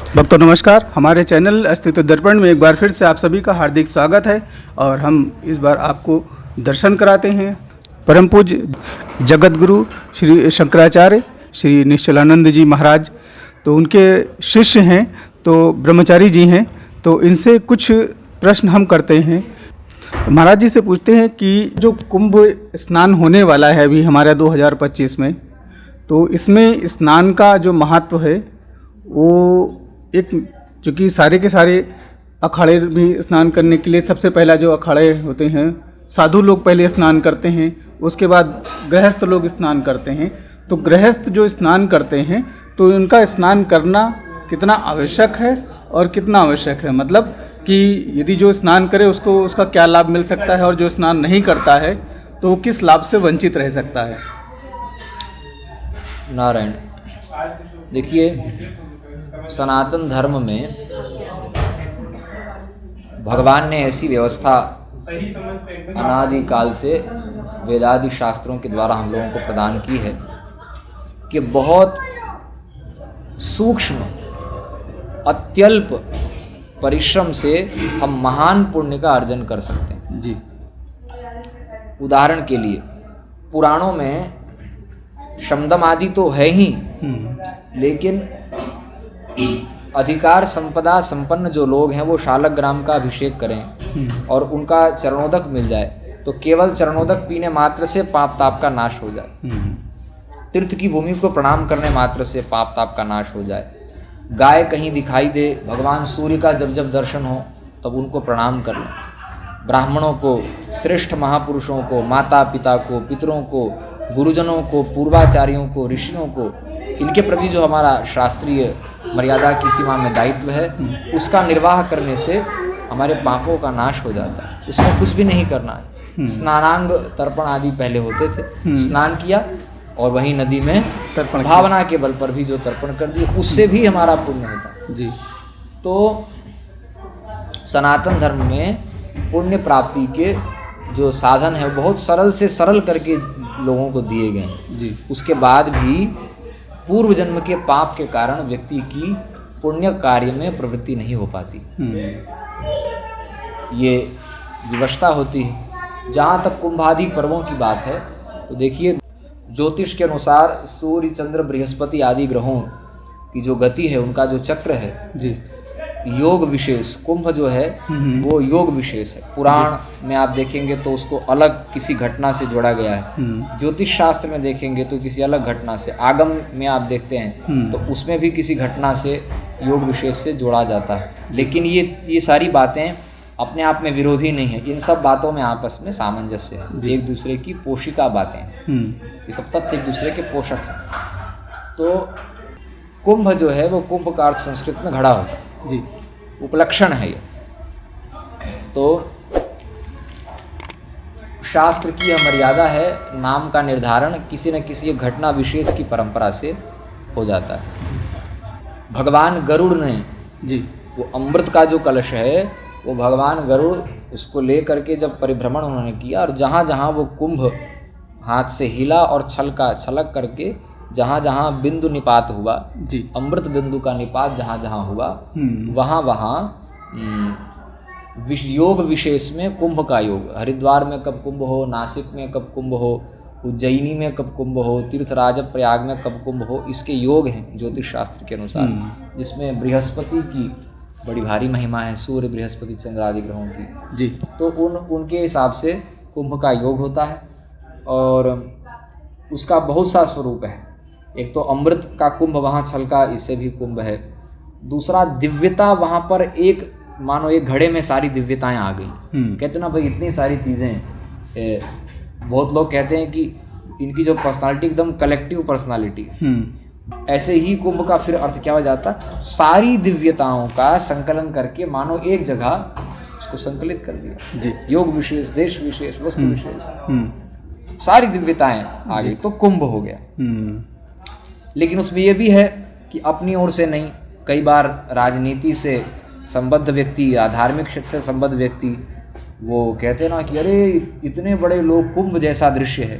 भक्तों नमस्कार। हमारे चैनल अस्तित्व दर्पण में एक बार फिर से आप सभी का हार्दिक स्वागत है और हम इस बार आपको दर्शन कराते हैं परम पूज्य जगत गुरु श्री शंकराचार्य श्री निश्चलानंद जी महाराज। तो उनके शिष्य हैं, तो ब्रह्मचारी जी हैं। तो इनसे कुछ प्रश्न हम करते हैं। तो महाराज जी से पूछते हैं कि जो कुंभ स्नान होने वाला है अभी हमारे 2025 में, तो इसमें स्नान का जो महत्व है वो एक, चूँकि सारे के सारे अखाड़े भी स्नान करने के लिए सबसे पहला जो अखाड़े होते हैं साधु लोग पहले स्नान करते हैं, उसके बाद गृहस्थ लोग स्नान करते हैं। तो गृहस्थ जो स्नान करते हैं तो उनका स्नान करना कितना आवश्यक है और कितना आवश्यक है, मतलब कि यदि जो स्नान करे उसको उसका क्या लाभ मिल सकता है और जो स्नान नहीं करता है तो किस लाभ से वंचित रह सकता है। नारायण, देखिए सनातन धर्म में भगवान ने ऐसी व्यवस्था अनादि काल से वेदादि शास्त्रों के द्वारा हम लोगों को प्रदान की है कि बहुत सूक्ष्म अत्यल्प परिश्रम से हम महान पुण्य का अर्जन कर सकते हैं जी। उदाहरण के लिए पुराणों में शमदम आदि तो है ही, लेकिन अधिकार संपदा संपन्न जो लोग हैं वो शालग्राम का अभिषेक करें और उनका चरणोदक मिल जाए तो केवल चरणोदक पीने मात्र से पाप ताप का नाश हो जाए। तीर्थ की भूमि को प्रणाम करने मात्र से पाप ताप का नाश हो जाए। गाय कहीं दिखाई दे, भगवान सूर्य का जब जब दर्शन हो तब उनको प्रणाम कर लें। ब्राह्मणों को, श्रेष्ठ महापुरुषों को, माता पिता को, पितरों को, गुरुजनों को, पूर्वाचार्यों को, ऋषियों को, इनके प्रति जो हमारा शास्त्रीय मर्यादा की सीमा में दायित्व है उसका निर्वाह करने से हमारे पापों का नाश हो जाता है। उसमें कुछ भी नहीं करना है। स्नानांग तर्पण आदि पहले होते थे, स्नान किया और वहीं नदी में तर्पण भावना के बल पर भी जो तर्पण कर दिए उससे भी हमारा पुण्य होता है जी। तो सनातन धर्म में पुण्य प्राप्ति के जो साधन है बहुत सरल से सरल करके लोगों को दिए गए हैं जी। उसके बाद भी पूर्व जन्म के पाप के कारण व्यक्ति की पुण्य कार्य में प्रवृत्ति नहीं हो पाती, ये विवशता होती है। जहाँ तक कुंभादि पर्वों की बात है तो देखिए ज्योतिष के अनुसार सूर्य चंद्र बृहस्पति आदि ग्रहों की जो गति है उनका जो चक्र है जी, योग विशेष कुंभ जो है वो योग विशेष है। पुराण में आप देखेंगे तो उसको अलग किसी घटना से जोड़ा गया है, ज्योतिष शास्त्र में देखेंगे तो किसी अलग घटना से, आगम में आप देखते हैं तो उसमें भी किसी घटना से योग विशेष से जोड़ा जाता है। लेकिन ये सारी बातें अपने आप में विरोधी नहीं है, इन सब बातों में आपस में सामंजस्य है, एक दूसरे की पोषिका बातें हैं, ये सब तथ्य एक दूसरे के पोषक हैं। तो कुंभ जो है वो कुंभ का अर्थ संस्कृत में घड़ा होता है जी, उपलक्षण है ये। तो शास्त्र की यह मर्यादा है, नाम का निर्धारण किसी न किसी घटना विशेष की परंपरा से हो जाता है। भगवान गरुड़ ने जी, वो अमृत का जो कलश है वो भगवान गरुड़ उसको ले करके जब परिभ्रमण उन्होंने किया और जहाँ जहाँ वो कुंभ हाथ से हिला और छलक करके जहाँ जहाँ बिंदु निपात हुआ जी, अमृत बिंदु का निपात जहाँ जहाँ हुआ वहाँ वहाँ योग विशेष में कुंभ का योग, हरिद्वार में कब कुंभ हो, नासिक में कब कुंभ हो, उज्जैनी में कब कुंभ हो, तीर्थराज प्रयाग में कब कुंभ हो, इसके योग हैं ज्योतिष शास्त्र के अनुसार, जिसमें बृहस्पति की बड़ी भारी महिमा है, सूर्य बृहस्पति चंद्र आदि ग्रहों की जी। तो उनके हिसाब से कुंभ का योग होता है और उसका बहुत सा स्वरूप है। एक तो अमृत का कुंभ वहाँ छलका, इससे भी कुंभ है। दूसरा दिव्यता, वहाँ पर एक मानो एक घड़े में सारी दिव्यताएं आ गई। कहते ना भाई इतनी सारी चीज़ें, बहुत लोग कहते हैं कि इनकी जो पर्सनालिटी एकदम कलेक्टिव पर्सनालिटी, ऐसे ही कुंभ का फिर अर्थ क्या हो जाता, सारी दिव्यताओं का संकलन करके मानो एक जगह उसको संकलित कर दिया जी। योग विशेष, देश विशेष, वस्तु विशेष, सारी दिव्यताएं आ गई तो कुंभ हो गया। लेकिन उसमें यह भी है कि अपनी ओर से नहीं, कई बार राजनीति से संबद्ध व्यक्ति या धार्मिक क्षेत्र से संबद्ध व्यक्ति वो कहते हैं ना कि अरे इतने बड़े लोग, कुंभ जैसा दृश्य है,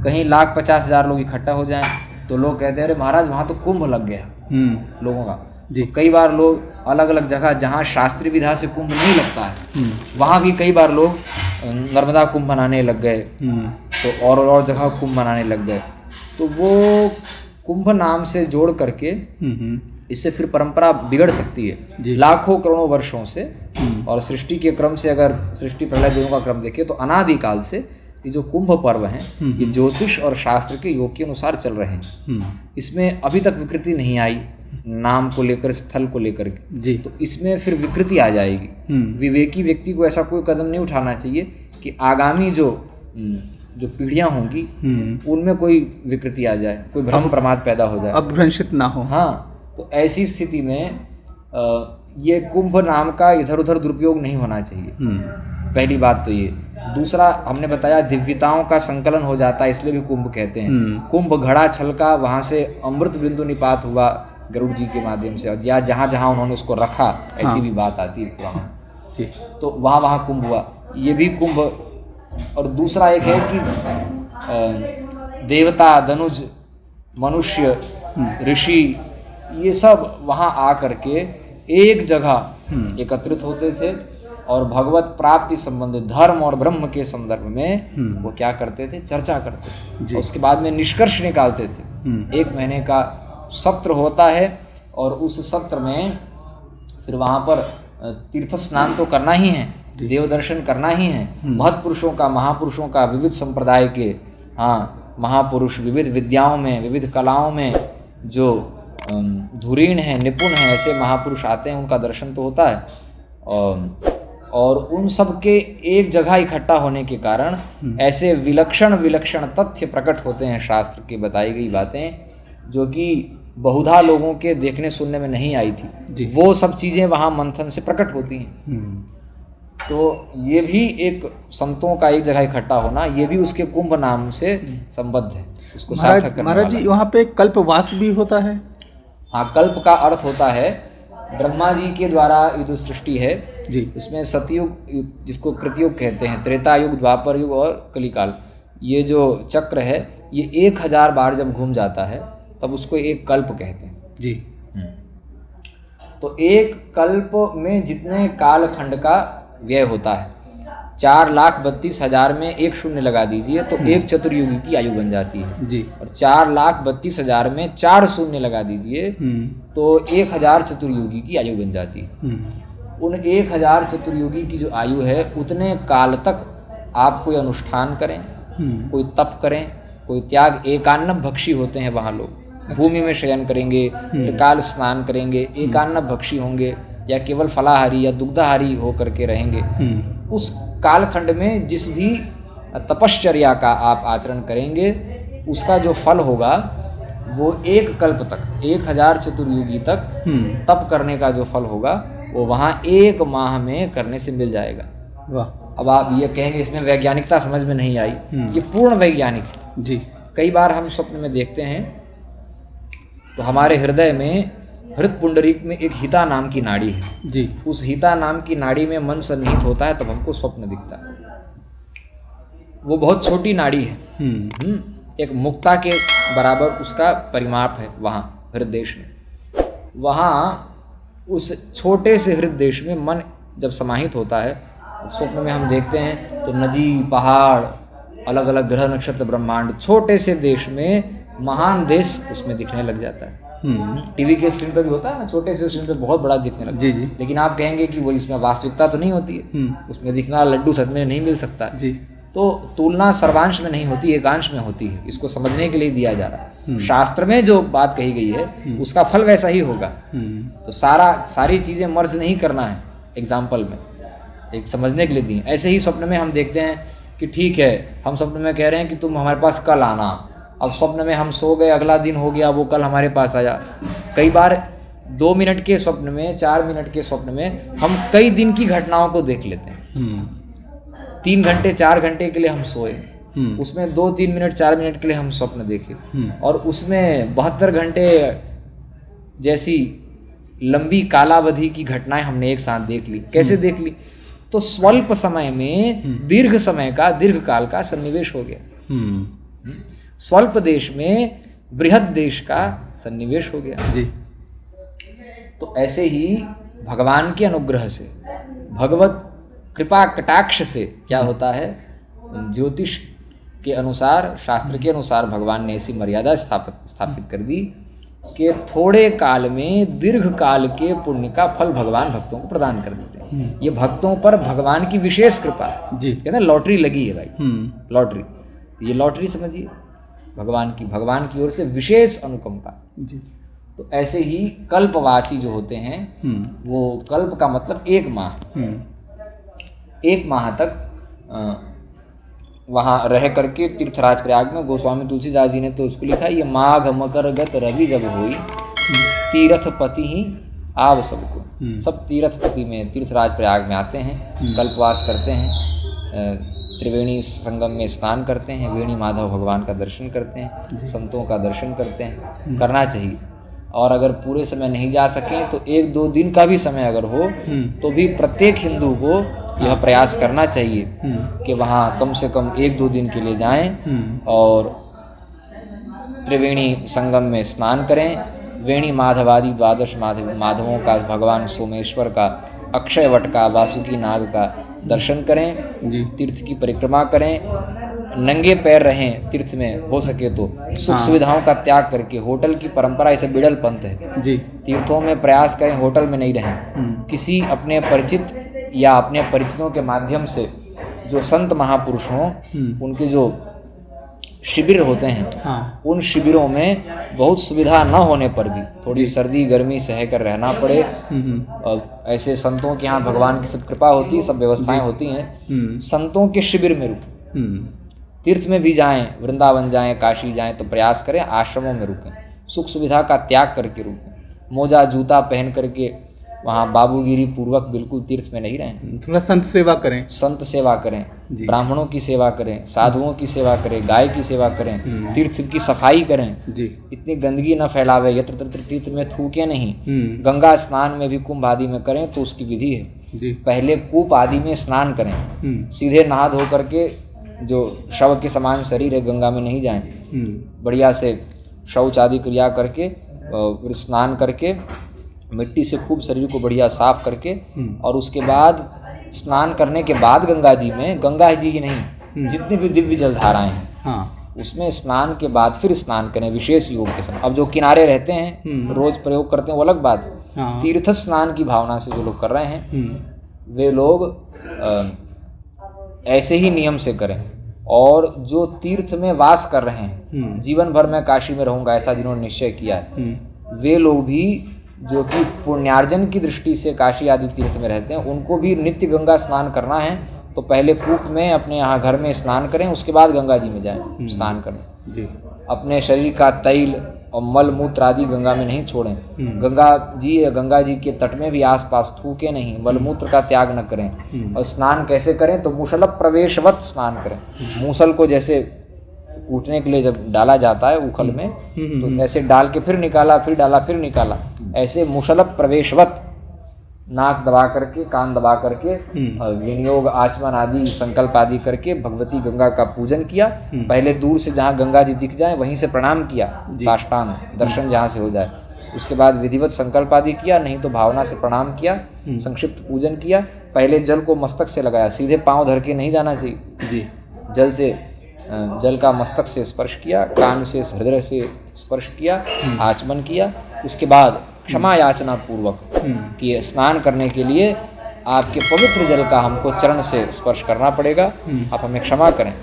कहीं 1,50,000 लोग इकट्ठा हो जाएं तो लोग कहते हैं अरे महाराज वहाँ तो कुंभ लग गया लोगों का। जी। तो कई बार लोग अलग अलग जगह जहाँ शास्त्रीय विधा से कुंभ नहीं लगता है वहाँ भी कई बार लोग नर्मदा कुंभ बनाने लग गए, तो और जगह कुंभ बनाने लग गए। तो वो कुंभ नाम से जोड़ करके इससे फिर परंपरा बिगड़ सकती है लाखों करोड़ों वर्षों से। और सृष्टि के क्रम से अगर सृष्टि प्रलय दोनों का क्रम देखें तो अनादिकाल से ये जो कुंभ पर्व हैं ये ज्योतिष और शास्त्र के योग के अनुसार चल रहे हैं। इसमें अभी तक विकृति नहीं आई, नाम को लेकर, स्थल को लेकर के जी। तो इसमें फिर विकृति आ जाएगी। विवेकी व्यक्ति को ऐसा कोई कदम नहीं उठाना चाहिए कि आगामी जो पीढ़ियां होंगी उनमें कोई विकृति आ जाए, कोई भ्रम प्रमाद पैदा हो जाए, अपभ्रंशित ना हो। हाँ, तो ऐसी स्थिति में ये कुंभ नाम का इधर उधर दुरुपयोग नहीं होना चाहिए। पहली बात तो ये। दूसरा, हमने बताया दिव्यताओं का संकलन हो जाता है, इसलिए भी कुंभ कहते हैं। कुंभ घड़ा छलका, वहाँ से अमृत बिंदु निपात हुआ गरुड़ जी के माध्यम से, और जहाँ जहाँ उन्होंने उसको रखा ऐसी भी बात आती है वहाँ, तो वहाँ वहाँ कुंभ हुआ, ये भी कुंभ। और दूसरा एक है कि देवता, धनुज, मनुष्य, ऋषि, ये सब वहाँ आ करके एक जगह एकत्रित होते थे और भगवत प्राप्ति संबंधित धर्म और ब्रह्म के संदर्भ में वो क्या करते थे, चर्चा करते थे। उसके बाद में निष्कर्ष निकालते थे। 1 महीने का सत्र होता है और उस सत्र में फिर वहाँ पर तीर्थ स्नान तो करना ही है, देव दर्शन करना ही है। महत्पुरुषों का, महापुरुषों का, विविध संप्रदाय के महापुरुष विविध विद्याओं में, विविध कलाओं में जो धुरीण हैं, निपुण हैं, ऐसे महापुरुष आते हैं, उनका दर्शन तो होता है। और उन सब के एक जगह इकट्ठा होने के कारण ऐसे विलक्षण विलक्षण तथ्य प्रकट होते हैं, शास्त्र की बताई गई बातें जो कि बहुधा लोगों के देखने सुनने में नहीं आई थी, वो सब चीज़ें वहाँ मंथन से प्रकट होती हैं। तो ये भी एक संतों का एक जगह इकट्ठा होना, ये भी उसके कुंभ नाम से संबद्ध है, उसको सार्थक करने वाला। महाराज जी, वहाँ पे कल्पवास भी होता है। हाँ, कल्प का अर्थ होता है ब्रह्मा जी के द्वारा ये जो सृष्टि है जी, इसमें सतयुग, जिसको कृतयुग कहते हैं, त्रेता युग, द्वापर युग और कलिकाल, ये जो चक्र है ये 1000 बार जब घूम जाता है तब उसको एक कल्प कहते हैं जी। तो एक कल्प में जितने कालखंड का व्यय होता है, 4,32,000 में 1 शून्य लगा दीजिए तो 1 चतुर्युगी की आयु बन जाती है जी। और 4,32,000 में 4 शून्य लगा दीजिए तो 1000 चतुर्युगी की आयु बन जाती है। उन 1000 चतुर्युगी की जो आयु है उतने काल तक आप कोई अनुष्ठान करें, कोई तप करें, कोई त्याग, एकान्नव भक्षी होते हैं वहाँ लोग, भूमि में शयन करेंगे, त्रिकाल स्नान करेंगे, एकान्नव भक्षी होंगे या केवल फलाहारी या दुग्धाहारी हो करके रहेंगे। उस कालखंड में जिस भी तपश्चर्या का आप आचरण करेंगे उसका जो फल होगा वो 1 कल्प तक, 1000 चतुर्युगी तक तप करने का जो फल होगा वो वहाँ 1 माह में करने से मिल जाएगा। वाह। अब आप ये कहेंगे इसमें वैज्ञानिकता समझ में नहीं आई, ये पूर्ण वैज्ञानिक है जी। कई बार हम स्वप्न में देखते हैं तो हमारे हृदय में, हृत पुंडरीक में एक हिता नाम की नाड़ी है जी। उस हिता नाम की नाड़ी में मन सन्निहित होता है तब हमको स्वप्न दिखता है। वो बहुत छोटी नाड़ी है, एक मुक्ता के बराबर उसका परिमाप है वहाँ हृदय में। वहाँ उस छोटे से हृदय में मन जब समाहित होता है, स्वप्न में हम देखते हैं तो नदी, पहाड़, अलग अलग ग्रह, नक्षत्र, ब्रह्मांड, छोटे से देश में महान देश उसमें दिखने लग जाता है। टीवी के स्क्रीन पर भी होता है ना, छोटे से स्क्रीन पर बहुत बड़ा दिखने लगता है। जी। लेकिन आप कहेंगे कि वो इसमें वास्तविकता तो नहीं होती है, उसमें दिखना लड्डू सच में नहीं मिल सकता जी। तो तुलना सर्वांश में नहीं होती, एकांश में होती है। इसको समझने के लिए दिया जा रहा है। शास्त्र में जो बात कही गई है उसका फल वैसा ही होगा। तो सारी चीज़ें मर्ज नहीं करना है एग्जाम्पल में, एक समझने के लिए दी। ऐसे ही स्वप्न में हम देखते हैं कि ठीक है, हम स्वप्न में कह रहे हैं कि तुम हमारे पास कल आना, अब स्वप्न में हम सो गए, अगला दिन हो गया, वो कल हमारे पास आया। कई बार 2 मिनट के स्वप्न में, 4 मिनट के स्वप्न में हम कई दिन की घटनाओं को देख लेते हैं। 3 घंटे 4 घंटे के लिए हम सोए, उसमें 2-3 मिनट 4 मिनट के लिए हम स्वप्न देखे और उसमें 72 घंटे जैसी लंबी कालावधि की घटनाएं हमने एक साथ देख ली। कैसे देख ली? तो स्वल्प समय में दीर्घ समय का, दीर्घ काल का सन्निवेश हो गया। स्वल्प देश में बृहद देश का सन्निवेश हो गया जी। तो ऐसे ही भगवान के अनुग्रह से, भगवत कृपा कटाक्ष से क्या होता है, ज्योतिष के अनुसार, शास्त्र के अनुसार भगवान ने ऐसी मर्यादा स्थापित कर दी कि थोड़े काल में दीर्घ काल के पुण्य का फल भगवान भक्तों को प्रदान कर देते हैं। ये भक्तों पर भगवान की विशेष कृपा जी, कहते हैं लॉटरी लगी है भाई, लॉटरी। ये लॉटरी समझिए भगवान की ओर से विशेष अनुकंपा जी। तो ऐसे ही कल्पवासी जो होते हैं, वो कल्प का मतलब 1 माह, 1 माह तक वहाँ रह करके तीर्थराज प्रयाग में गोस्वामी तुलसीदास जी ने तो उसको लिखा, ये माघ मकर गत रवि जब हुई, तीर्थपति ही आव सबको। सब तीर्थपति में तीर्थराज प्रयाग में आते हैं, कल्पवास करते हैं, त्रिवेणी संगम में स्नान करते हैं, वेणी माधव भगवान का दर्शन करते हैं, संतों का दर्शन करते हैं, करना चाहिए। और अगर पूरे समय नहीं जा सकें तो 1-2 दिन का भी समय अगर हो तो भी प्रत्येक हिंदू को यह प्रयास करना चाहिए कि वहाँ कम से कम 1-2 दिन के लिए जाएं और त्रिवेणी संगम में स्नान करें। वेणी माधवादि 12 माधवों का, भगवान सोमेश्वर का, अक्षय वट का, वासुकी नाग का दर्शन करें, तीर्थ की परिक्रमा करें, नंगे पैर रहें तीर्थ में, हो सके तो सुख सुविधाओं का त्याग करके। होटल की परंपरा इसे बिड़ल पंथ है जी। तीर्थों में प्रयास करें, होटल में नहीं रहें। किसी अपने परिचित या अपने परिचितों के माध्यम से जो संत महापुरुष हों, उनके जो शिविर होते हैं, उन शिविरों में बहुत सुविधा न होने पर भी थोड़ी सर्दी गर्मी सह कर रहना पड़े, और ऐसे संतों के यहाँ भगवान की सब कृपा होती है, सब व्यवस्थाएं होती हैं, संतों के शिविर में रुकें। तीर्थ में भी जाएं, वृंदावन जाएं, काशी जाएं तो प्रयास करें आश्रमों में रुकें, सुख सुविधा का त्याग करके रुकें। मोजा जूता पहन करके वहाँ बाबूगिरी पूर्वक बिल्कुल तीर्थ में नहीं रहें। थोड़ा संत सेवा करें, संत सेवा करें, ब्राह्मणों की सेवा करें, साधुओं की सेवा करें, गाय की सेवा करें, तीर्थ की सफाई करें जी। इतनी गंदगी न फैलावे, यत्र तत्र तीर्थ में थूके नहीं। गंगा स्नान में भी कुंभ आदि में करें तो उसकी विधि है जी। पहले कूप आदि में स्नान करें, सीधे नहा धो करके जो शव के समान शरीर है गंगा में नहीं जाएं, बढ़िया से शौच आदि क्रिया करके फिर स्नान करके मिट्टी से खूब शरीर को बढ़िया साफ करके, और उसके बाद स्नान करने के बाद गंगा जी में, गंगा जी ही नहीं जितनी भी दिव्य जलधाराएं हैं उसमें स्नान के बाद फिर स्नान करें विशेष योग के समय। अब जो किनारे रहते हैं रोज प्रयोग करते हैं वो अलग बात है, तीर्थ स्नान की भावना से जो लोग कर रहे हैं वे लोग ऐसे ही नियम से करें। और जो तीर्थ में वास कर रहे हैं, जीवन भर मैं काशी में रहूंगा ऐसा जिन्होंने निश्चय किया है, वे लोग भी जो कि पुण्यार्जन की दृष्टि से काशी आदि तीर्थ में रहते हैं, उनको भी नित्य गंगा स्नान करना है तो पहले कूप में अपने यहाँ घर में स्नान करें, उसके बाद गंगा जी में जाएं स्नान करें जी। अपने शरीर का तैल और मल मूत्र आदि गंगा में नहीं छोड़ें। गंगा जी के तट में भी आसपास थूके नहीं, मल मूत्र का त्याग न करें। और स्नान कैसे करें तो मुसल प्रवेशवत स्नान करें। मूसल को जैसे कूटने के लिए जब डाला जाता है उखल में, तो ऐसे डाल के फिर निकाला, फिर डाला, फिर निकाला, ऐसे मुसल प्रवेशवत नाक दबा करके, कान दबा करके, विनियोग आचमन आदि संकल्प आदि करके भगवती गंगा का पूजन किया। पहले दूर से जहाँ गंगा जी दिख जाए वहीं से प्रणाम किया, साष्टांग दर्शन जहाँ से हो जाए। उसके बाद विधिवत संकल्प आदि किया, नहीं तो भावना से प्रणाम किया, संक्षिप्त पूजन किया। पहले जल को मस्तक से लगाया, सीधे पाँव धर के नहीं जाना चाहिए जी। जल का मस्तक से स्पर्श किया, कान से हृदय से स्पर्श किया, आचमन किया। उसके बाद क्षमा याचना पूर्वक कि स्नान करने के लिए आपके पवित्र जल का हमको चरण से स्पर्श करना पड़ेगा, आप हमें क्षमा करें।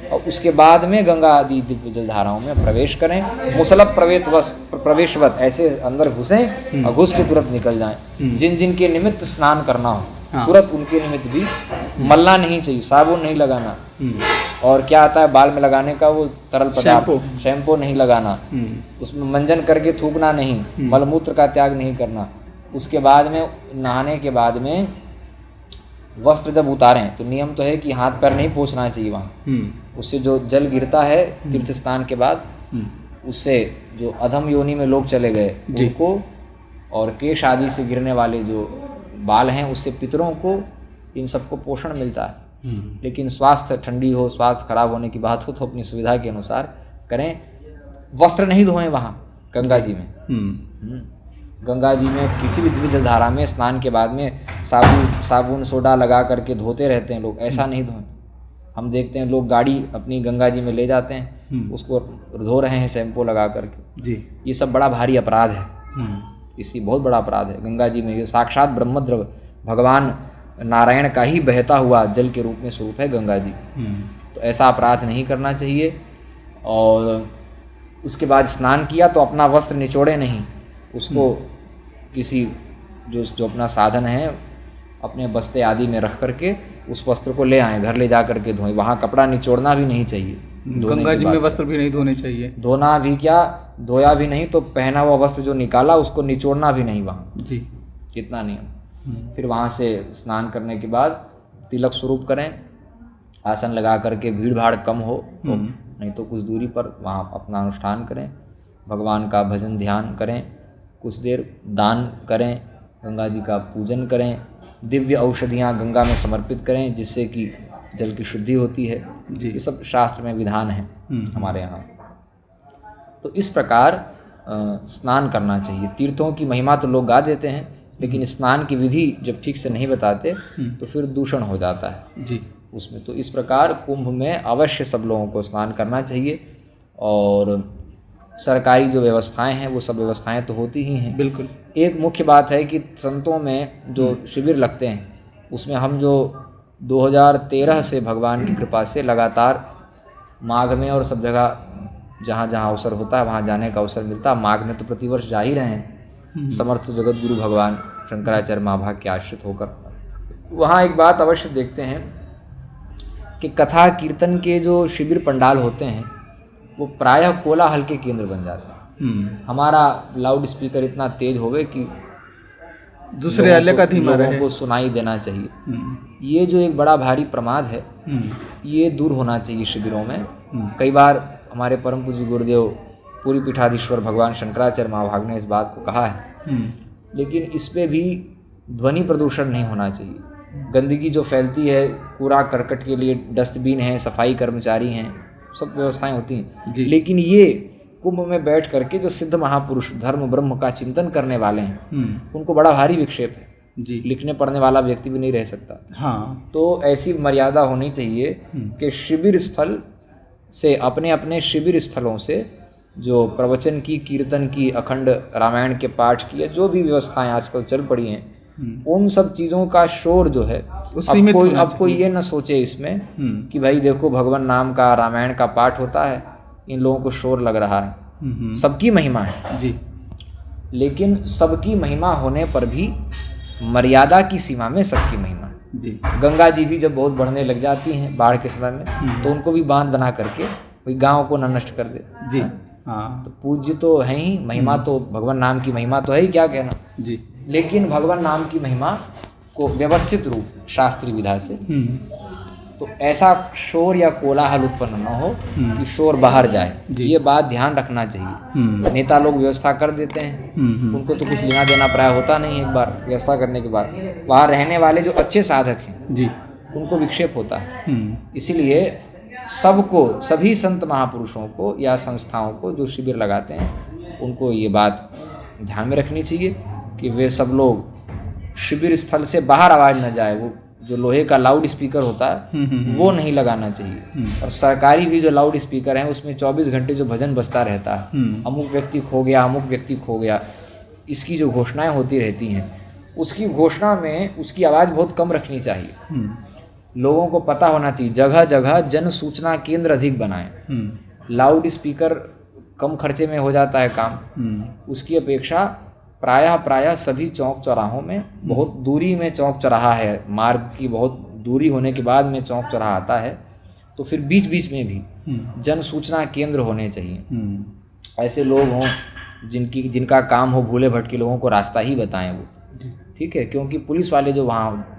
और उसके बाद में गंगा आदि दिव्य जलधाराओं में प्रवेश करें। मुसलभ प्रवेशवत ऐसे अंदर घुसें और घुस के तुरंत निकल जाएं। जिन जिन के निमित्त स्नान करना हो तुरंत उनके निमित्त भी मलना नहीं चाहिए, साबुन नहीं लगाना। और क्या आता है बाल में लगाने का वो तरल पदार्थ, शैम्पू नहीं लगाना, उसमें मंजन करके थूकना नहीं, मलमूत्र का त्याग नहीं करना। उसके बाद में नहाने के बाद में वस्त्र जब उतारें तो नियम तो है कि हाथ पैर नहीं पोंछना चाहिए वहाँ। उससे जो जल गिरता है तीर्थ स्नान के बाद, उससे जो अधम योनि में लोग चले गए उनको, और केश आदि से गिरने वाले जो बाल हैं उससे पितरों को, इन सबको पोषण मिलता है। लेकिन स्वास्थ्य ठंडी हो, स्वास्थ्य खराब होने की बात हो तो अपनी सुविधा के अनुसार करें। वस्त्र नहीं धोएं वहाँ गंगा जी में, गंगा जी में किसी भी दिव्य जल धारा में स्नान के बाद में साबुन सोडा लगा करके धोते रहते हैं लोग। ऐसा नहीं धोएं। हम देखते हैं लोग गाड़ी अपनी गंगा जी में ले जाते हैं, उसको धो रहे हैं शैम्पू लगा करके जी। ये सब बड़ा भारी अपराध है, इसी बहुत बड़ा अपराध है। गंगा जी में ये साक्षात ब्रह्मद्रव भगवान नारायण का ही बहता हुआ जल के रूप में स्वरूप है गंगा जी। तो ऐसा अपराध नहीं करना चाहिए। और उसके बाद स्नान किया तो अपना वस्त्र निचोड़े नहीं, उसको किसी जो अपना साधन है अपने बस्ते आदि में रख करके उस वस्त्र को ले आएँ, घर ले जा करके धोएं। वहाँ कपड़ा निचोड़ना भी नहीं चाहिए। गंगा जी में वस्त्र भी नहीं धोने चाहिए। धोना भी क्या, धोया भी नहीं तो पहना हुआ वस्त्र जो निकाला उसको निचोड़ना भी नहीं वहाँ जी। कितना नियम। फिर वहाँ से स्नान करने के बाद तिलक स्वरूप करें, आसन लगा करके, भीड़ भाड़ कम हो तो, नहीं तो कुछ दूरी पर वहाँ अपना अनुष्ठान करें, भगवान का भजन ध्यान करें, कुछ देर दान करें, गंगा जी का पूजन करें, दिव्य औषधियाँ गंगा में समर्पित करें जिससे कि जल की शुद्धि होती है जी। ये सब शास्त्र में विधान है हमारे यहाँ। तो इस प्रकार स्नान करना चाहिए। तीर्थों की महिमा तो लोग गा देते हैं, लेकिन स्नान की विधि जब ठीक से नहीं बताते तो फिर दूषण हो जाता है जी उसमें। तो इस प्रकार कुंभ में अवश्य सब लोगों को स्नान करना चाहिए। और सरकारी जो व्यवस्थाएं हैं वो सब व्यवस्थाएं तो होती ही हैं। बिल्कुल। एक मुख्य बात है कि संतों में जो शिविर लगते हैं उसमें हम जो 2013 से भगवान की कृपा से लगातार माघ में और सब जगह जहाँ जहाँ अवसर होता है वहाँ जाने का अवसर मिलता है। माघ में तो प्रतिवर्ष जा ही रहे हैं, समर्थ जगत गुरु भगवान शंकराचार्य महाभाग के आश्रित होकर। वहाँ एक बात अवश्य देखते हैं कि कथा कीर्तन के जो शिविर पंडाल होते हैं वो प्रायः कोलाहल के केंद्र बन जाते हैं। हमारा लाउड स्पीकर इतना तेज होवे कि दूसरे अलग का धीमा रहे, लोगों को सुनाई देना चाहिए। ये जो एक बड़ा भारी प्रमाद है ये दूर होना चाहिए शिविरों में। कई बार हमारे परम पूज्य गुरुदेव पूरी पीठाधीश्वर भगवान शंकराचार्य महाभाग ने इस बात को कहा है, लेकिन इस पे भी ध्वनि प्रदूषण नहीं होना चाहिए। गंदगी जो फैलती है, कूड़ा करकट के लिए डस्टबिन है, सफाई कर्मचारी हैं, सब व्यवस्थाएं होती हैं, लेकिन ये कुंभ में बैठ करके जो सिद्ध महापुरुष धर्म ब्रह्म का चिंतन करने वाले हैं उनको बड़ा भारी विक्षेप है जी। लिखने पढ़ने वाला व्यक्ति भी नहीं रह सकता। हाँ। तो ऐसी मर्यादा होनी चाहिए कि शिविर स्थल से अपने अपने शिविर स्थलों से जो प्रवचन की, कीर्तन की, अखंड रामायण के पाठ की, जो भी व्यवस्थाएं आजकल चल पड़ी हैं उन सब चीज़ों का शोर जो है अब कोई ये न सोचे इसमें कि भाई देखो भगवान नाम का, रामायण का पाठ होता है, इन लोगों को शोर लग रहा है। सबकी महिमा है जी, लेकिन सबकी महिमा होने पर भी मर्यादा की सीमा में सबकी महिमा है जी। गंगा जी भी जब बहुत बढ़ने लग जाती हैं बाढ़ के समय में तो उनको भी बांध बना करके वही गाँव को न नष्ट कर दे जी। हाँ। तो पूज्य तो है ही, महिमा तो भगवान नाम की महिमा तो है ही, क्या कहना जी। लेकिन भगवान नाम की महिमा को व्यवस्थित रूप शास्त्रीय विधा से, तो ऐसा शोर या कोलाहल उत्पन्न न हो कि शोर बाहर जाए, ये बात ध्यान रखना चाहिए। नेता लोग व्यवस्था कर देते हैं, उनको तो कुछ लेना देना प्राय होता नहीं है। एक बार व्यवस्था करने के बाद वहाँ रहने वाले जो अच्छे साधक हैं जी उनको विक्षेप होता है। इसीलिए सबको, सभी संत महापुरुषों को या संस्थाओं को जो शिविर लगाते हैं उनको ये बात ध्यान में रखनी चाहिए कि वे सब लोग शिविर स्थल से बाहर आवाज़ न जाए। वो जो लोहे का लाउड स्पीकर होता है वो नहीं लगाना चाहिए। और सरकारी भी जो लाउड स्पीकर हैं उसमें 24 घंटे जो भजन बजता रहता है, अमुक व्यक्ति खो गया, अमुक व्यक्ति खो गया, इसकी जो घोषणाएं होती रहती हैं उसकी घोषणा में उसकी आवाज़ बहुत कम रखनी चाहिए। लोगों को पता होना चाहिए, जगह जगह जन सूचना केंद्र अधिक बनाएं। लाउड स्पीकर कम खर्चे में हो जाता है काम, उसकी अपेक्षा प्रायः सभी चौक चौराहों में, बहुत दूरी में चौक चौराहा है, मार्ग की बहुत दूरी होने के बाद में चौक चौराहा आता है, तो फिर बीच बीच में भी जन सूचना केंद्र होने चाहिए। ऐसे लोग हों जिनका काम हो भूले भटके लोगों को रास्ता ही बताएं वो, ठीक है। क्योंकि पुलिस वाले जो वहाँ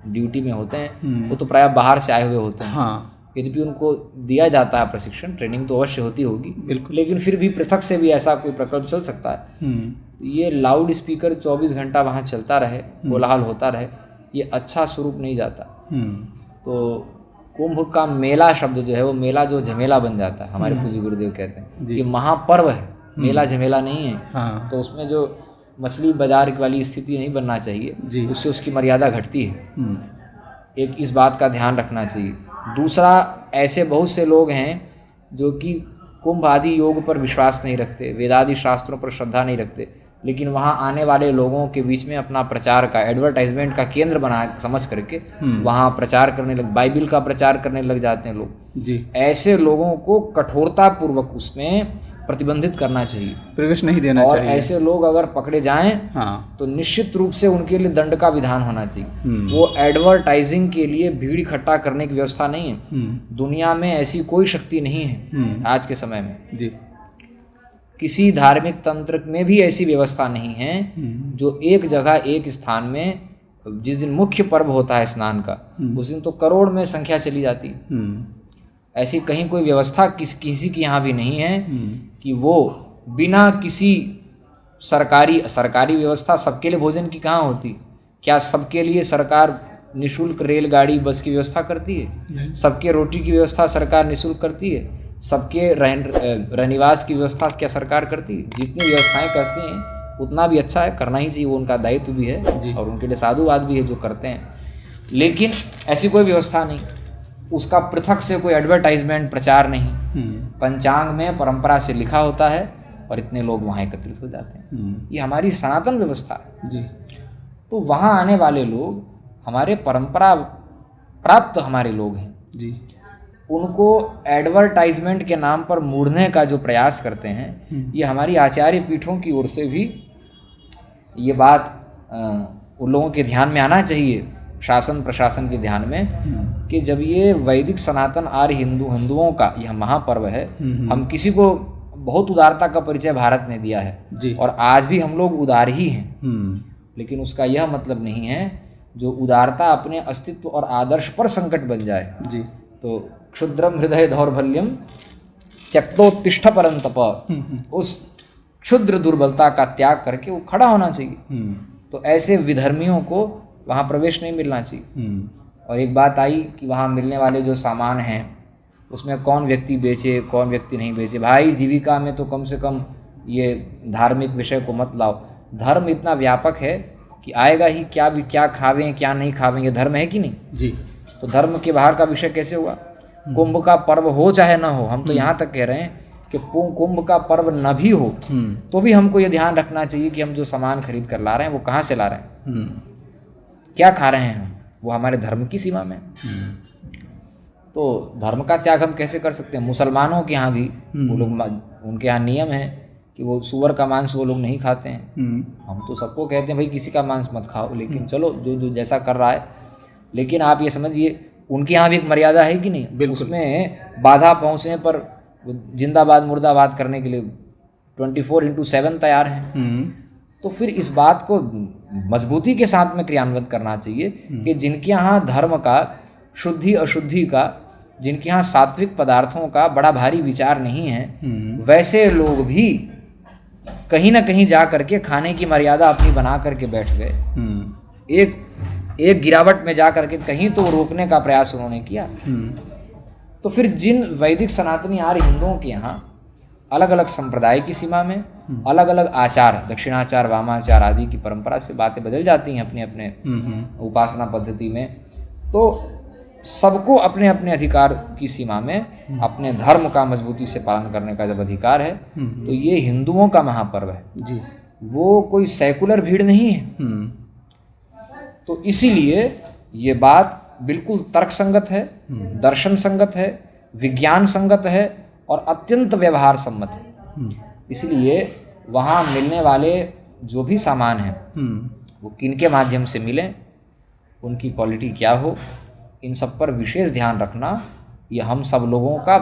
ड्यूटी में होते हैं वो तो प्रायः बाहर से आए हुए होते हैं। हाँ। यद्यपि उनको दिया जाता है प्रशिक्षण, ट्रेनिंग तो अवश्य होती होगी, लेकिन फिर भी पृथक से भी ऐसा कोई प्रकल्प चल सकता है। ये लाउड स्पीकर 24 घंटा वहाँ चलता रहे, कोलाहल होता रहे, ये अच्छा स्वरूप नहीं जाता। तो कुंभ का मेला शब्द जो है वो मेला जो झमेला बन जाता है, हमारे पूज्य गुरुदेव कहते हैं ये महापर्व है, मेला झमेला नहीं है। हाँ। तो उसमें जो मछली बाजार वाली स्थिति नहीं बनना चाहिए, जी। उससे उसकी मर्यादा घटती है। एक इस बात का ध्यान रखना चाहिए। दूसरा, ऐसे बहुत से लोग हैं जो कि कुंभ आदि योग पर विश्वास नहीं रखते, वेदादि शास्त्रों पर श्रद्धा नहीं रखते, लेकिन वहाँ आने वाले लोगों के बीच में अपना प्रचार का, एडवर्टाइजमेंट का केंद्र बना समझ करके वहाँ प्रचार करने लग, बाइबिल का प्रचार करने लग जाते हैं लोग। जी। ऐसे लोगों को कठोरतापूर्वक उसमें प्रतिबंधित करना चाहिए, प्रवेश नहीं देना और चाहिए। ऐसे लोग अगर पकड़े जाएं हाँ। तो निश्चित रूप से उनके लिए दंड का विधान होना चाहिए। वो एडवर्टाइजिंग के लिए भीड़ इकट्ठा करने की व्यवस्था नहीं है। दुनिया में ऐसी कोई शक्ति नहीं है आज के समय में। जी। किसी धार्मिक तंत्र में भी ऐसी व्यवस्था नहीं है जो एक जगह, एक स्थान में, जिस दिन मुख्य पर्व होता है स्नान का, उस दिन तो करोड़ में संख्या चली जाती है। ऐसी कहीं कोई व्यवस्था किसी की यहाँ भी नहीं है कि वो बिना किसी सरकारी व्यवस्था सबके लिए भोजन की कहाँ होती? क्या सबके लिए सरकार निशुल्क रेलगाड़ी, बस की व्यवस्था करती है? सबके रोटी की व्यवस्था सरकार निशुल्क करती है? सबके रहनिवास की व्यवस्था क्या सरकार करती है? जितनी व्यवस्थाएं करती हैं उतना भी अच्छा है, करना ही चाहिए, वो उनका दायित्व भी है और उनके लिए साधुवाद भी है जो करते हैं। लेकिन ऐसी कोई व्यवस्था नहीं, उसका पृथक से कोई एडवर्टाइजमेंट, प्रचार नहीं। पंचांग में परंपरा से लिखा होता है और इतने लोग वहाँ एकत्रित हो जाते हैं। ये हमारी सनातन व्यवस्था है। जी। तो वहाँ आने वाले लोग हमारे परंपरा प्राप्त हमारे लोग हैं जी। उनको एडवर्टाइजमेंट के नाम पर मूढ़ने का जो प्रयास करते हैं, ये हमारी आचार्य पीठों की ओर से भी ये बात उन लोगों के ध्यान में आना चाहिए, शासन प्रशासन के ध्यान में, कि जब ये वैदिक सनातन आर्य हिंदुओं का यह महापर्व है, हम किसी को बहुत उदारता का परिचय भारत ने दिया है जी। और आज भी हम लोग उदार ही हैं, लेकिन उसका यह मतलब नहीं है जो उदारता अपने अस्तित्व और आदर्श पर संकट बन जाए। जी। तो क्षुद्रम हृदय दौर्बल्यम त्यक्तोत्तिष्ठ परंतप, उस क्षुद्र दुर्बलता का त्याग करके वो खड़ा होना चाहिए। तो ऐसे विधर्मियों को वहाँ प्रवेश नहीं मिलना चाहिए। और एक बात आई कि वहाँ मिलने वाले जो सामान हैं उसमें कौन व्यक्ति बेचे, कौन व्यक्ति नहीं बेचे। भाई, जीविका में तो कम से कम ये धार्मिक विषय को मत लाओ। धर्म इतना व्यापक है कि आएगा ही, क्या खावें क्या नहीं खावें, ये धर्म है कि नहीं? जी। तो धर्म के बाहर का विषय कैसे हुआ? कुंभ का पर्व हो चाहे ना हो, हम तो यहाँ तक कह रहे हैं कि कुंभ का पर्व न भी हो तो भी हमको ये ध्यान रखना चाहिए कि हम जो सामान खरीद कर ला रहे हैं वो कहाँ से ला रहे हैं, क्या खा रहे हैं हम, वो हमारे धर्म की सीमा में। तो धर्म का त्याग हम कैसे कर सकते हैं? मुसलमानों के यहाँ भी वो लोग, उनके यहाँ नियम है कि वो सूअर का मांस वो लोग नहीं खाते हैं। हम तो सबको कहते हैं भाई किसी का मांस मत खाओ, लेकिन चलो जो जैसा कर रहा है। लेकिन आप ये समझिए उनके यहाँ भी एक मर्यादा है कि नहीं? उसमें बाधा पहुँचने पर जिंदाबाद मुर्दाबाद करने के लिए 24/7 तैयार हैं। तो फिर इस बात को मजबूती के साथ में क्रियान्वित करना चाहिए कि जिनके यहाँ धर्म का, शुद्धि अशुद्धि का, जिनके यहाँ सात्विक पदार्थों का बड़ा भारी विचार नहीं है, वैसे लोग भी कहीं ना कहीं जा करके खाने की मर्यादा अपनी बना करके बैठ गए। एक गिरावट में जा करके कहीं तो रोकने का प्रयास उन्होंने किया। तो फिर जिन वैदिक सनातनी आर्य हिंदुओं के यहाँ अलग अलग संप्रदाय की सीमा में अलग अलग आचार, दक्षिणाचार, वामाचार आदि की परंपरा से बातें बदल जाती हैं अपने अपने उपासना पद्धति में। तो सबको अपने अपने अधिकार की सीमा में अपने धर्म का मजबूती से पालन करने का जब अधिकार है, तो ये हिंदुओं का महापर्व है जी। वो कोई सेकुलर भीड़ नहीं है। तो इसीलिए ये बात बिल्कुल तर्क संगत है, दर्शन संगत है, विज्ञान संगत है और अत्यंत व्यवहार सम्मत है। इसलिए वहाँ मिलने वाले जो भी सामान हैं वो किनके माध्यम से मिलें, उनकी क्वालिटी क्या हो, इन सब पर विशेष ध्यान रखना ये हम सब लोगों का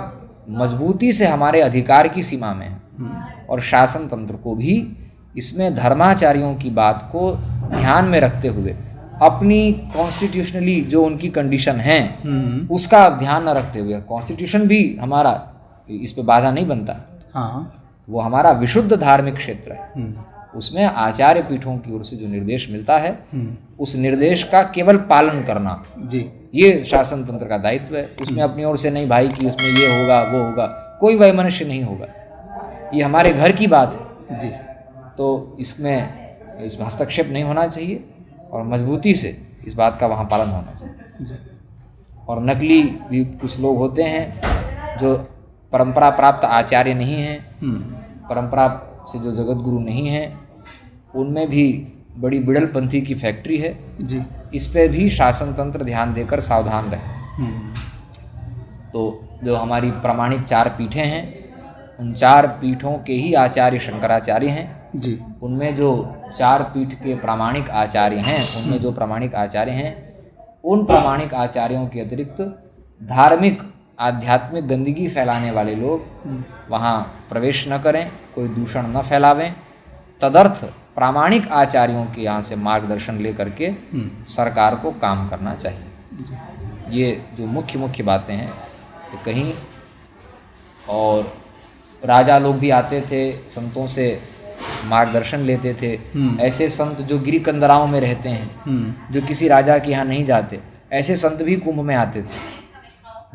मजबूती से हमारे अधिकार की सीमा में है। और शासन तंत्र को भी इसमें धर्माचार्यों की बात को ध्यान में रखते हुए अपनी कॉन्स्टिट्यूशनली जो उनकी कंडीशन है उसका ध्यान न रखते हुए, कॉन्स्टिट्यूशन भी हमारा इस पे बाधा नहीं बनता। हाँ, वो हमारा विशुद्ध धार्मिक क्षेत्र है। उसमें आचार्य पीठों की ओर से जो निर्देश मिलता है उस निर्देश का केवल पालन करना जी, ये शासन तंत्र का दायित्व है। उसमें अपनी ओर से नहीं भाई कि उसमें ये होगा वो होगा, कोई वैमनस्य नहीं होगा। ये हमारे घर की बात है जी। तो इसमें इसमें हस्तक्षेप नहीं होना चाहिए और मजबूती से इस बात का वहाँ पालन होना चाहिए। और नकली भी कुछ लोग होते हैं जो परंपरा प्राप्त आचार्य नहीं हैं, परंपरा से जो जगत गुरु नहीं हैं, उनमें भी बड़ी बिड़लपंथी की फैक्ट्री है जी। इस पे भी शासन तंत्र ध्यान देकर सावधान रहे। तो जो हमारी प्रमाणिक 4 पीठें हैं, उन 4 पीठों के ही आचार्य शंकराचार्य हैं जी। उनमें जो 4 पीठ के प्रामाणिक आचार्य हैं, उनमें जो प्रामाणिक आचार्य हैं, उन प्रामाणिक आचार्यों के अतिरिक्त धार्मिक आध्यात्मिक गंदगी फैलाने वाले लोग वहाँ प्रवेश न करें, कोई दूषण न फैलावें। तदर्थ प्रामाणिक आचार्यों के यहाँ से मार्गदर्शन लेकर के सरकार को काम करना चाहिए। ये जो मुख्य मुख्य बातें हैं कहीं। और राजा लोग भी आते थे, संतों से मार्गदर्शन लेते थे। ऐसे संत जो गिरी कंदराओं में रहते हैं, जो किसी राजा के यहाँ नहीं जाते, ऐसे संत भी कुंभ में आते थे,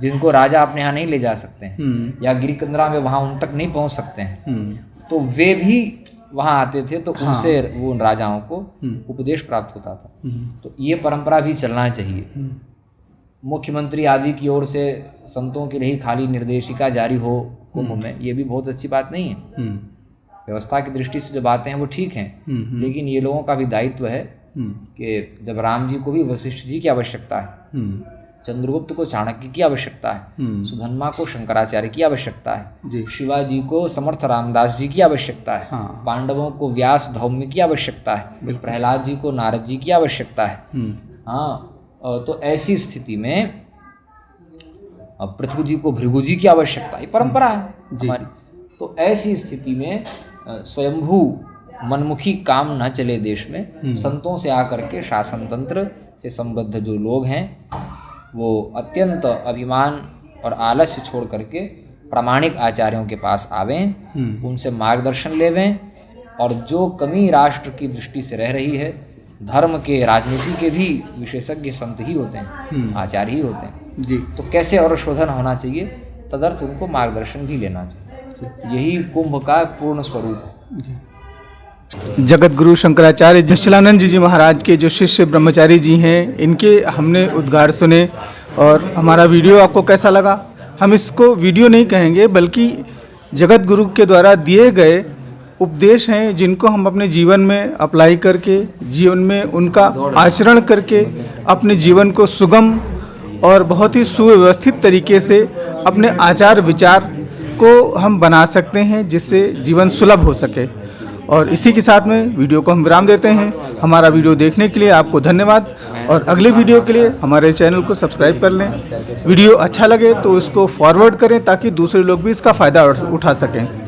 जिनको राजा अपने यहाँ नहीं ले जा सकते हैं या गिरी कंदरा में वहाँ उन तक नहीं पहुँच सकते हैं, तो वे भी वहाँ आते थे। तो उनसे वो राजाओं को उपदेश प्राप्त होता था। तो ये परंपरा भी चलना चाहिए। मुख्यमंत्री आदि की ओर से संतों के लिए खाली निर्देशिका जारी हो कुंभ में, ये भी बहुत अच्छी बात नहीं है। व्यवस्था की दृष्टि से जो बातें हैं वो ठीक हैं, लेकिन ये लोगों का भी दायित्व है कि जब राम जी को भी वशिष्ठ जी की आवश्यकता है, चंद्रगुप्त को चाणक्य की आवश्यकता है, सुधन्मा को शंकराचार्य की आवश्यकता है, शिवाजी को समर्थ रामदास जी की आवश्यकता है, पांडवों को व्यास धौम्य की आवश्यकता है, प्रहलाद जी को नारद जी की आवश्यकता है। हाँ, तो ऐसी स्थिति में पृथ्वी जी को भृगु जी की आवश्यकता है, परंपरा है हमारी। तो ऐसी स्थिति में स्वयंभू मनमुखी काम न चले देश में, संतों से आकर के शासन तंत्र से संबद्ध जो लोग हैं वो अत्यंत अभिमान और आलस्य छोड़ करके प्रामाणिक आचार्यों के पास आवें, उनसे मार्गदर्शन लेवें। और जो कमी राष्ट्र की दृष्टि से रह रही है, धर्म के राजनीति के भी विशेषज्ञ संत ही होते हैं, आचार्य ही होते हैं जी। तो कैसे और शोधन होना चाहिए, तदर्थ उनको मार्गदर्शन भी लेना चाहिए। यही कुंभ का पूर्ण स्वरूप है जी। जगत गुरु शंकराचार्य निश्चलानंद जी महाराज के जो शिष्य ब्रह्मचारी जी हैं, इनके हमने उद्गार सुने। और हमारा वीडियो आपको कैसा लगा? हम इसको वीडियो नहीं कहेंगे, बल्कि जगत गुरु के द्वारा दिए गए उपदेश हैं, जिनको हम अपने जीवन में अप्लाई करके, जीवन में उनका आचरण करके अपने जीवन को सुगम और बहुत ही सुव्यवस्थित तरीके से अपने आचार विचार को हम बना सकते हैं, जिससे जीवन सुलभ हो सके। और इसी के साथ में वीडियो को हम विराम देते हैं। हमारा वीडियो देखने के लिए आपको धन्यवाद, और अगले वीडियो के लिए हमारे चैनल को सब्सक्राइब कर लें। वीडियो अच्छा लगे तो इसको फॉरवर्ड करें, ताकि दूसरे लोग भी इसका फ़ायदा उठा सकें।